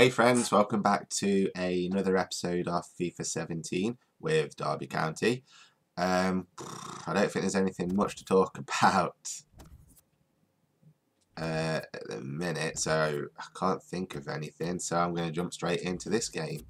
Hey friends, welcome back to another episode of FIFA 17 with Derby County. I don't think there's anything much to talk about at the minute, so I can't think of anything, so I'm going to jump straight into this game.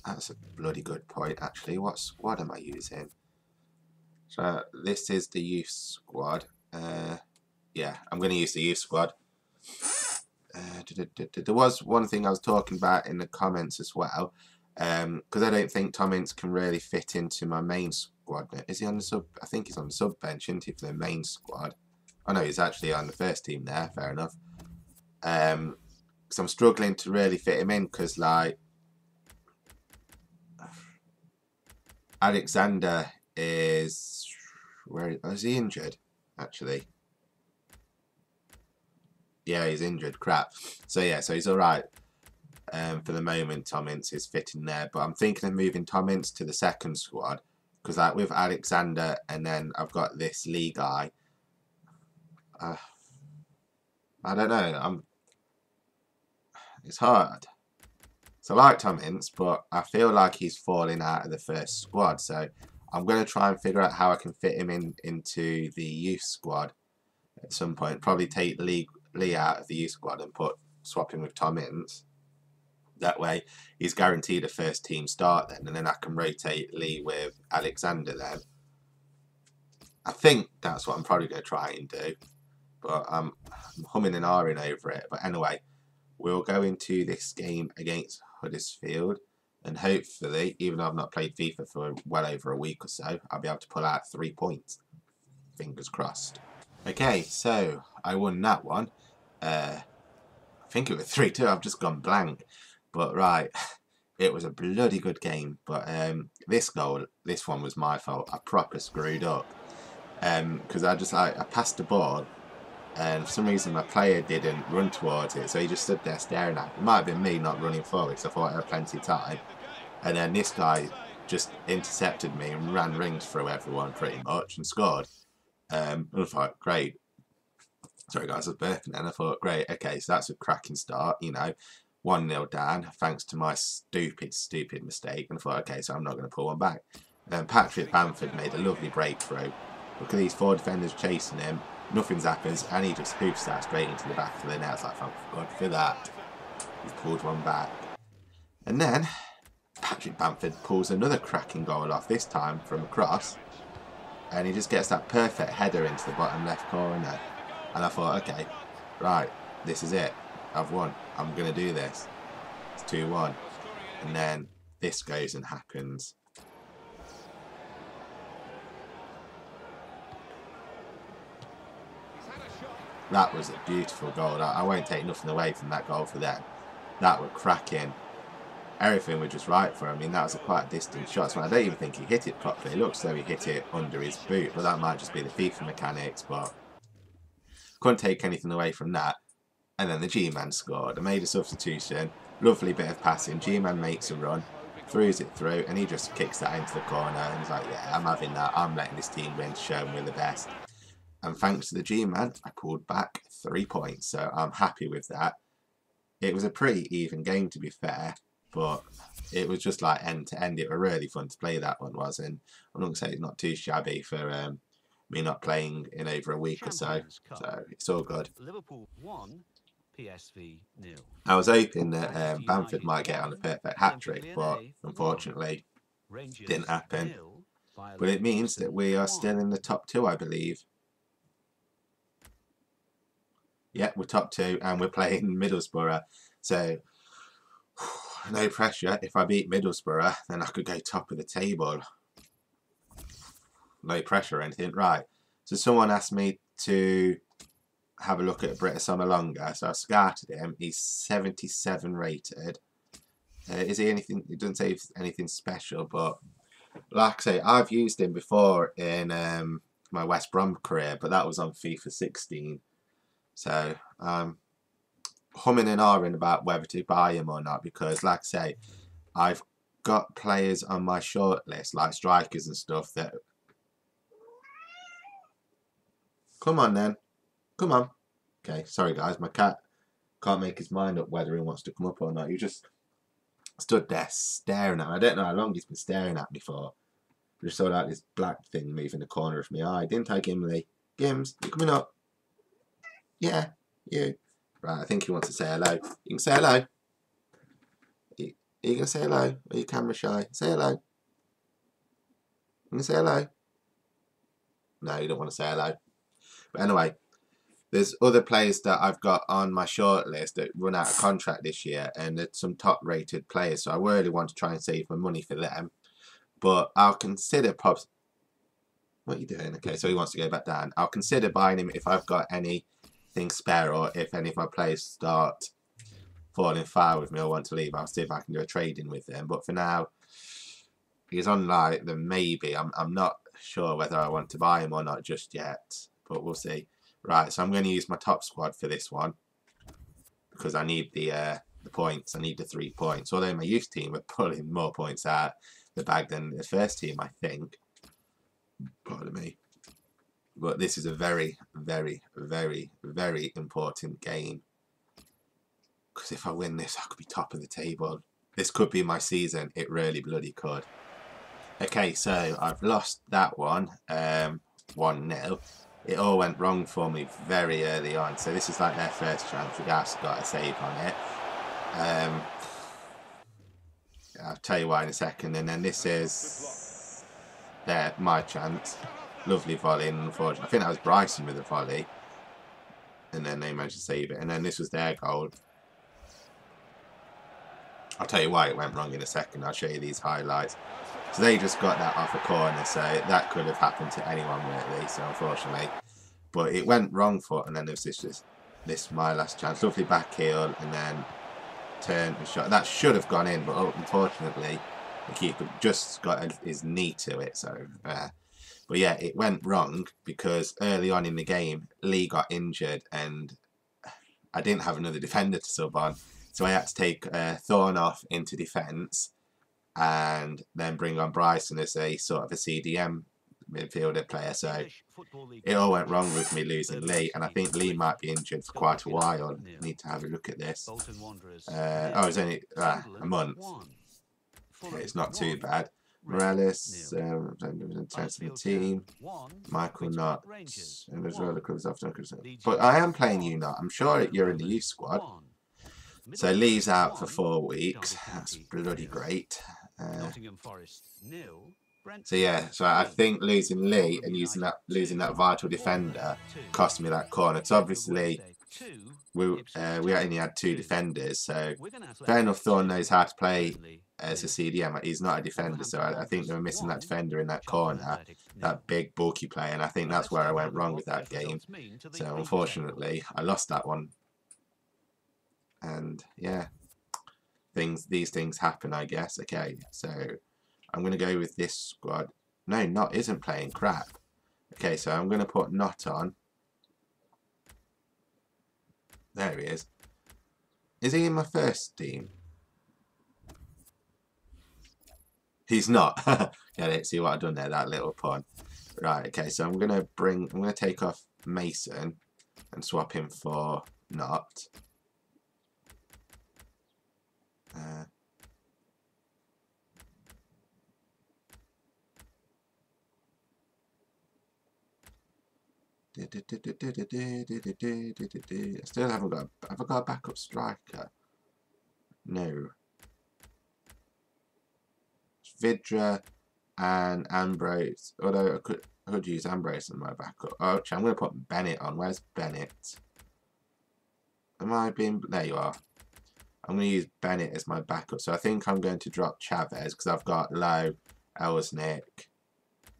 That's a bloody good point actually. What squad am I using? So this is the youth squad. Yeah, I'm going to use the youth squad. There was one thing I was talking about in the comments as well, because I don't think Tom Ince can really fit into my main squad. Is he on the sub? I think he's on the sub bench, isn't he, for the main squad? Oh no, he's actually on the first team there. Fair enough. Because I'm struggling to really fit him in, because like Alexander is is he injured? Actually. Yeah, he's injured. Crap. So yeah, so he's all right. For the moment, Tom Ince is fitting there, but I'm thinking of moving Tom Ince to the second squad because, like, with Alexander, and then I've got this Lee guy. I don't know. It's hard. So I like Tom Ince, but I feel like he's falling out of the first squad. So I'm going to try and figure out how I can fit him into the youth squad at some point. Probably take Lee out of the youth squad and swap him with Tom Ince. That way he's guaranteed a first team start then, and then I can rotate Lee with Alexander then. I think that's what I'm probably going to try and do, but I'm humming and ahhing over it. But anyway, we'll go into this game against Huddersfield, and hopefully, even though I've not played FIFA for well over a week or so, I'll be able to pull out 3 points. Fingers crossed. Okay, so I won that one. I think it was 3-2. I've just gone blank. But right, it was a bloody good game. But this one was my fault. I proper screwed up. Because I passed the ball, and for some reason my player didn't run towards it, so he just stood there staring at it. It might have been me not running forward, because I thought I had plenty of time. And then this guy just intercepted me and ran rings through everyone pretty much and scored. And I thought, great. Sorry guys, I was burping then. I thought, great, okay, so that's a cracking start, you know. 1-0 down, thanks to my stupid mistake. And I thought, okay, so I'm not going to pull one back. Then Patrick Bamford made a lovely breakthrough. Look at these 4 defenders chasing him. Nothing's happened, and he just hoofs that straight into the back of the net. It's like, thank God for that. He's pulled one back. And then Patrick Bamford pulls another cracking goal off, this time from across. And he just gets that perfect header into the bottom left corner. And I thought, okay, right, this is it. I've won. I'm going to do this. It's 2-1. And then this goes and happens. That was a beautiful goal. I won't take nothing away from that goal for them. That was cracking. Everything was just right for him. I mean, that was a quite distant shot. So I don't even think he hit it properly. It looks as though he hit it under his boot. But that might just be the FIFA mechanics. But couldn't take anything away from that. And then the G-Man scored. I made a substitution. Lovely bit of passing. G-Man makes a run. Throws it through. And he just kicks that into the corner. And he's like, yeah, I'm having that. I'm letting this team win. Show them we're the best. And thanks to the G-Man, I pulled back 3 points. So I'm happy with that. It was a pretty even game, to be fair. But it was just like end to end. It was really fun to play, that one was. And I'm not going to say it's not too shabby for me not playing in over a week or so. So it's all good. Liverpool 1, PSV 0. I was hoping that Bamford might get on a perfect hat-trick, but unfortunately didn't happen. But it means that we are still in the top 2, I believe. Yeah, we're top 2 and we're playing Middlesbrough. So, no pressure. If I beat Middlesbrough, then I could go top of the table. No pressure or anything. Right. So someone asked me to have a look at Britta Somalonga. So I scouted him. He's 77 rated. Is he anything? It doesn't say anything special, but like I say, I've used him before in my West Brom career, but that was on FIFA 16. So I'm humming and ahhing about whether to buy him or not, because like I say, I've got players on my shortlist, like strikers and stuff, that... Come on then. Come on. Okay, sorry guys, my cat Can't make his mind up whether he wants to come up or not. He just stood there staring at me. I don't know how long he's been staring at me for. I just saw like this black thing move in the corner of my eye. Didn't I, Gimli? Gims, you coming up? Yeah, you. Right, I think he wants to say hello. You can say hello. Are you going to say hello? Are you camera shy? Say hello. You can say hello? No, you don't want to say hello. But anyway, there's other players that I've got on my shortlist that run out of contract this year, and there's some top-rated players, so I really want to try and save my money for them. But I'll consider What are you doing? Okay, so he wants to go back down. I'll consider buying him if I've got anything spare, or if any of my players start falling foul with me or want to leave. I'll see if I can do a trade-in with them. But for now, he's on like the maybe. I'm not sure whether I want to buy him or not just yet, but we'll see. Right, so I'm going to use my top squad for this one because I need the points. I need the 3 points. Although my youth team are pulling more points out the bag than the first team, I think. Pardon me. But this is a very, very, very, very important game. Because if I win this, I could be top of the table. This could be my season. It really bloody could. Okay, so I've lost that one. 1-0. It all went wrong for me very early on. So this is like their first chance. The guys got a save on it. I'll tell you why in a second. And then this is my chance. Lovely volley, unfortunately. I think that was Bryson with a volley. And then they managed to save it. And then this was their goal. I'll tell you why it went wrong in a second. I'll show you these highlights. So they just got that off a corner, so that could have happened to anyone really, so unfortunately. But it went wrong for, and then there's this my last chance. Lovely back heel, and then turn and shot. That should have gone in, but unfortunately the keeper just got his knee to it, so but yeah, it went wrong because early on in the game Lee got injured and I didn't have another defender to sub on, so I had to take Thorn off into defence and then bring on Bryson as a sort of a CDM midfielder player. So it all went wrong with me losing Lee, and I think Lee might be injured for quite a while. I need to have a look at this. Oh, it's only a month. Okay, it's not too bad. Morales, intense in the team. Michael not. And as well, but I am playing you not. I'm sure you're in the youth squad. So Lee's out for 4 weeks. That's bloody great. So yeah, so I think losing Lee and losing that vital defender cost me that corner. Because obviously we only had 2 defenders, so fair enough. Thorn knows how to play as a CDM. He's not a defender, so I think they were missing that defender in that corner, that big bulky player, and I think that's where I went wrong with that game. So unfortunately, I lost that one. And yeah, these things happen, I guess. Okay, so I'm going to go with this squad. No, Not isn't playing crap. Okay, so I'm going to put Not on. There he is. Is he in my first team? He's not. Get it? See what I've done there? That little pun. Right, okay, so I'm going to take off Mason and swap him for Not. I still haven't got. Have I got a backup striker? No. Vidra and Ambrose. Although I could use Ambrose in my backup. Oh, actually, I'm going to put Bennett on. Where's Bennett? Am I being? There you are. I'm going to use Bennett as my backup. So I think I'm going to drop Chavez because I've got Lowe, Elsnick,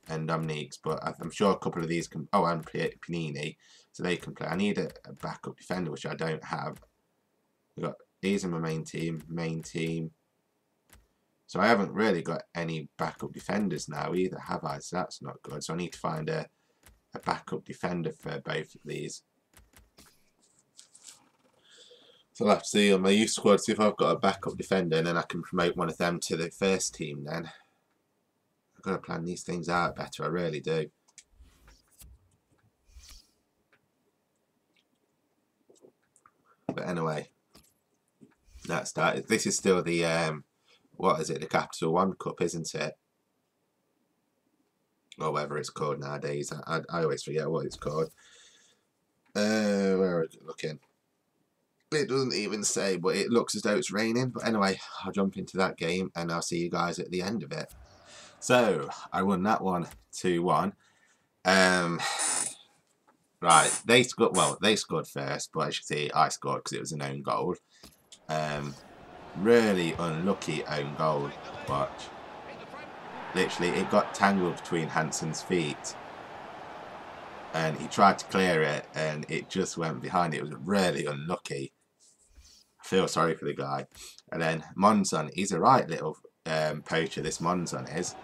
and Dominique's. But I'm sure a couple of these can. Oh, and Panini. So they can play. I need a backup defender, which I don't have. These are my main team. So I haven't really got any backup defenders now either, have I? So that's not good. So I need to find a backup defender for both of these. So I'll have to see on my youth squad, see if I've got a backup defender, and then I can promote one of them to the first team then. I've got to plan these things out better, I really do. But anyway, that's that. This is still the what is it? The Capital One Cup, isn't it? Or whatever it's called nowadays. I always forget what it's called. Where is it looking? It doesn't even say, but it looks as though it's raining. But anyway, I'll jump into that game and I'll see you guys at the end of it. So I won that one 2-1. Right, they scored. Well, they scored first, but as you see, I scored because it was an own goal. Really unlucky own goal. Watch. Literally, it got tangled between Hansen's feet, and he tried to clear it, and it just went behind. It was really unlucky. I feel sorry for the guy. And then Monzon, he's a right little poacher. This Monzon is.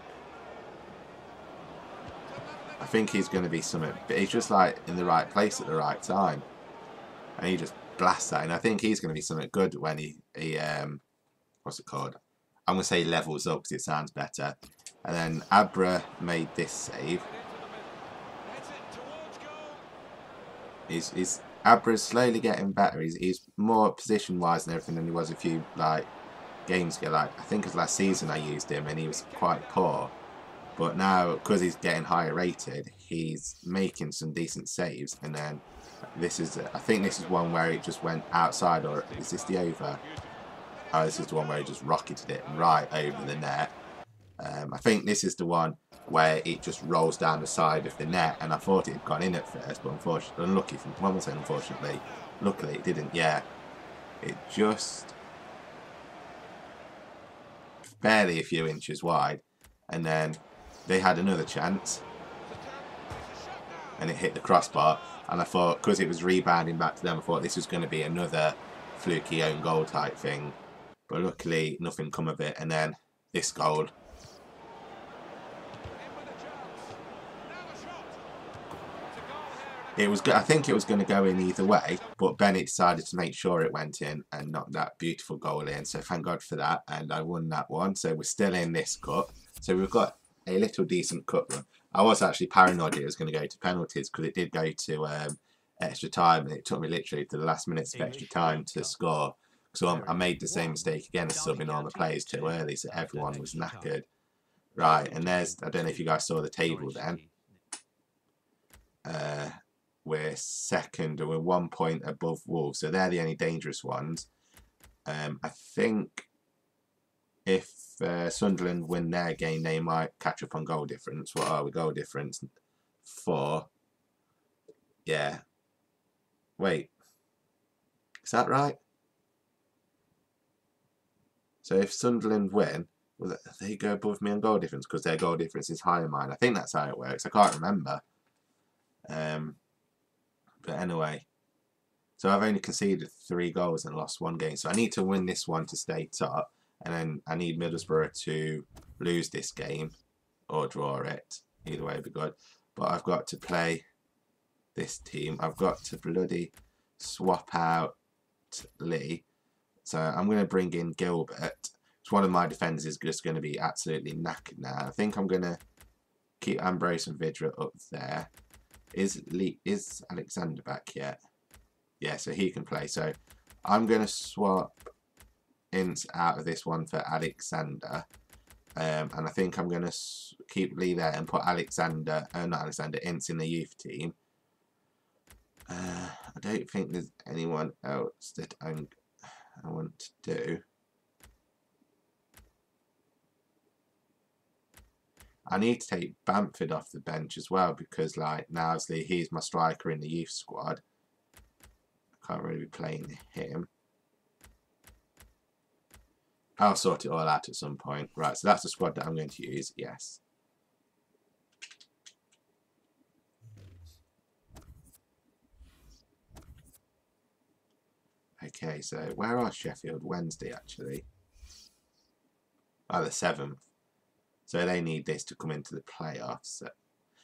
I think he's going to be something, but he's just like in the right place at the right time, and he just blasts that. And I think he's going to be something good when he what's it called? I'm going to say levels up because it sounds better. And then Abra made this save. Abra's slowly getting better. He's more position wise and everything than he was a few games ago. I think it was last season I used him and he was quite poor. But now, because he's getting higher rated, he's making some decent saves. And then this is, I think this is one where it just went outside, or is this the over? Oh, this is the one where he just rocketed it right over the net. I think this is the one where it just rolls down the side of the net, and I thought it had gone in at first, but unfortunately, unfortunately, luckily it didn't. Yeah, it just barely a few inches wide, and then they had another chance, and it hit the crossbar, and I thought, because it was rebounding back to them, I thought this was going to be another fluky own goal type thing, but luckily nothing come of it, and then this goal. It was. I think it was going to go in either way, but Bennett decided to make sure it went in and knocked that beautiful goal in. So thank God for that, and I won that one. So we're still in this cup. So we've got a little decent cup run. I was actually paranoid it was going to go to penalties because it did go to extra time, and it took me literally to the last minutes of extra time to score. So I made the same mistake again of subbing all the players too early, so everyone was knackered. Right, and there's, I don't know if you guys saw the table then. We're second and we're 1 point above Wolves, so they're the only dangerous ones. I think if Sunderland win their game, they might catch up on goal difference. What are we? Goal difference 4. Yeah. Wait. Is that right? So if Sunderland win, will they go above me on goal difference because their goal difference is higher than mine? I think that's how it works. I can't remember. But anyway, so I've only conceded 3 goals and lost 1 game. So I need to win this one to stay top. And then I need Middlesbrough to lose this game or draw it. Either way would be good. But I've got to play this team. I've got to bloody swap out Lee. So I'm going to bring in Gilbert. So one of my defenders is just going to be absolutely knackered now. I think I'm going to keep Ambrose and Vidra up there. Is Alexander back yet? Yeah, so he can play. So I'm going to swap Ince out of this one for Alexander. And I think I'm going to keep Lee there and put Ince in the youth team. I don't think there's anyone else that I want to do. I need to take Bamford off the bench as well because, now he's my striker in the youth squad. I can't really be playing him. I'll sort it all out at some point. Right, so that's the squad that I'm going to use. Yes. Okay, so where are Sheffield Wednesday actually? Oh, the 7th. So they need this to come into the playoffs.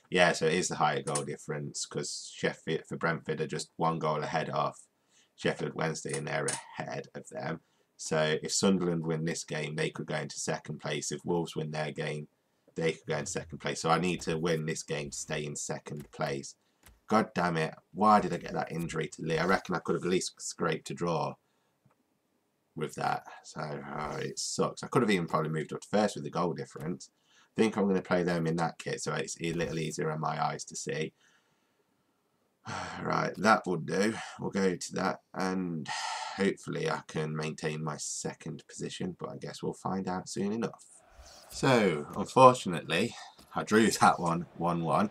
Yeah, so it is the higher goal difference because Sheffield for Brentford are just 1 goal ahead of Sheffield Wednesday and they're ahead of them. So if Sunderland win this game, they could go into 2nd place. If Wolves win their game, they could go into 2nd place. So I need to win this game to stay in 2nd place God damn it. Why did I get that injury to Lee? I reckon I could have at least scraped a draw with that. So it sucks. I could have even probably moved up to first with the goal difference. I think I'm going to play them in that kit so it's a little easier on my eyes to see. Right, that will do. We'll go to that and hopefully I can maintain my second position, but I guess we'll find out soon enough. So, unfortunately, I drew that one 1-1.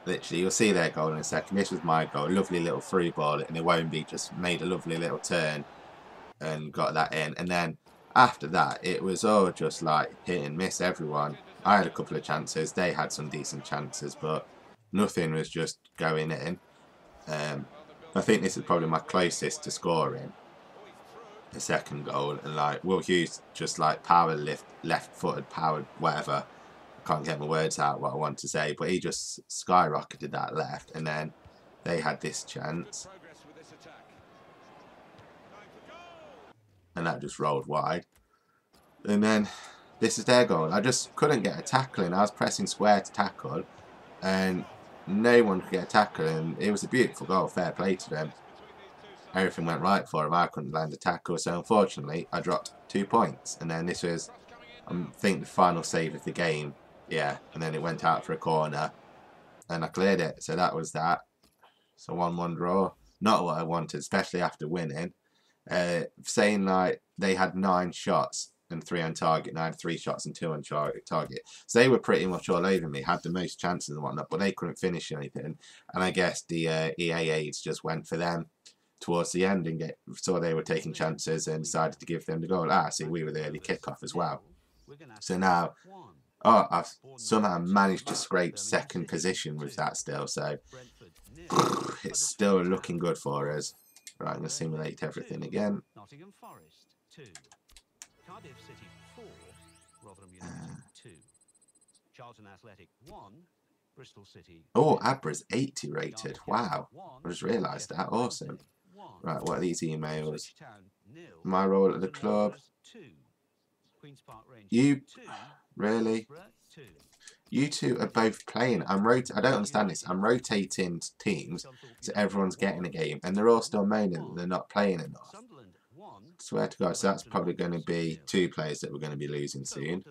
Literally, you'll see their goal in a second. This was my goal. Lovely little through ball, and it won't be just made a lovely little turn and got that in. And then after that, it was all just like hit and miss everyone. I had a couple of chances. They had some decent chances, but nothing was just going in. I think this is probably my closest to scoring a second goal. And like Will Hughes just like power lift, left-footed, powered, whatever. Can't get my words out what I want to say, but he just skyrocketed that left, and then they had this chance, and that just rolled wide. And then this is their goal. I just couldn't get a tackle in. I was pressing square to tackle, and no one could get a tackle, and it was a beautiful goal. Fair play to them. Everything went right for him. I couldn't land a tackle, so unfortunately I dropped 2 points. And then this was, I think, the final save of the game. Yeah, and then it went out for a corner, and I cleared it. So that was that. So 1-1 draw. Not what I wanted, especially after winning. Saying like they had 9 shots and 3 on target, and I had 3 shots and 2 on target. So they were pretty much all over me, had the most chances and whatnot, but they couldn't finish anything. And I guess the EA aides just went for them towards the end and saw they were taking chances and decided to give them the goal. See, we were the early kickoff as well. So now, I've somehow managed to scrape second position with that still, so it's still looking good for us. Right, I'm going to simulate everything again. Oh, Abra's 80 rated. Wow, I just realised that. Awesome. Right, what are these emails? My role at the club. You really? You two are both playing. I don't understand this. I'm rotating teams so everyone's getting a game, and they're all still moaning that they're not playing enough. Swear to God, so that's probably going to be 2 players that we're going to be losing soon.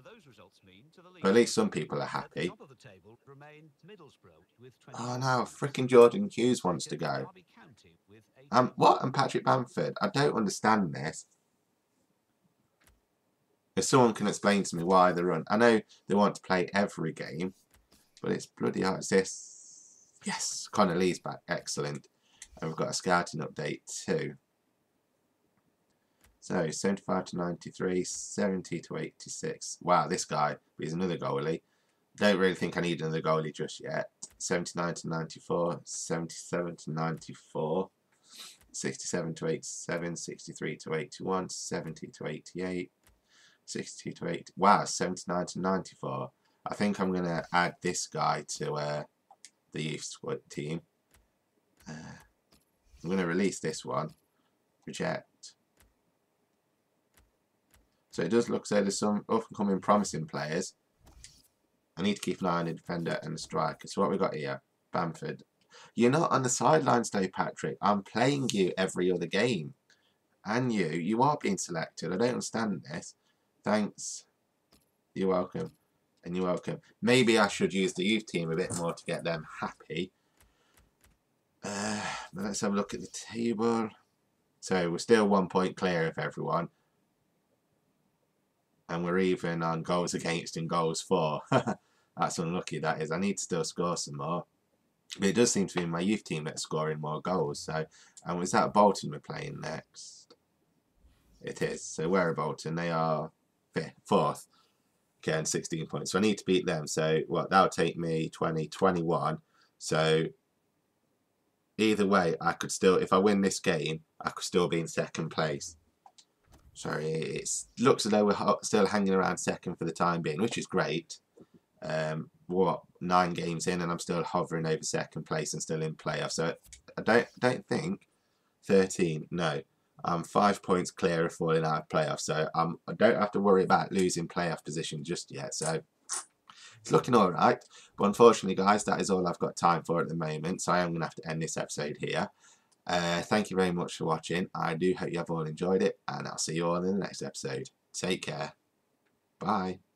But at least some people are happy. Oh no, freaking Jordan Hughes wants to go. What? And Patrick Bamford? I don't understand this. If someone can explain to me why they run. I know they want to play every game, but it's bloody hard. It's this. Yes, Connor Lee's back. Excellent. And we've got a scouting update too. So 75 to 93, 70 to 86. Wow, this guy is another goalie. Don't really think I need another goalie just yet. 79 to 94, 77 to 94, 67 to 87, 63 to 81, 70 to 88. 60 to 80. Wow, 79 to 94. I think I'm going to add this guy to the youth squad team. I'm going to release this one. Reject. So it does look so there's some up-and-coming promising players. I need to keep an eye on the defender and the striker. So what we got here? Bamford. You're not on the sidelines though, Patrick. I'm playing you every other game. And you are being selected. I don't understand this. Thanks. You're welcome. And you're welcome. Maybe I should use the youth team a bit more to get them happy. But let's have a look at the table. So we're still 1 point clear of everyone. And we're even on goals against and goals for. That's unlucky, that is. I need to still score some more. But it does seem to be my youth team that's scoring more goals. So, and was that Bolton we're playing next? It is. So where are Bolton? They are 4th. Okay, and 16 points. So I need to beat them. So what? That'll take me 20, 21. So either way, I could still, if I win this game, I could still be in 2nd place. Sorry, it looks as though we're still hanging around 2nd for the time being, which is great. What, 9 games in, and I'm still hovering over 2nd place and still in playoffs. So I don't think 13. No, I'm 5 points clear of falling out of playoffs. So I don't have to worry about losing playoff position just yet. So It's looking alright. But unfortunately, guys, that is all I've got time for at the moment. So I am going to have to end this episode here. Thank you very much for watching. I do hope you have all enjoyed it. And I'll see you all in the next episode. Take care. Bye.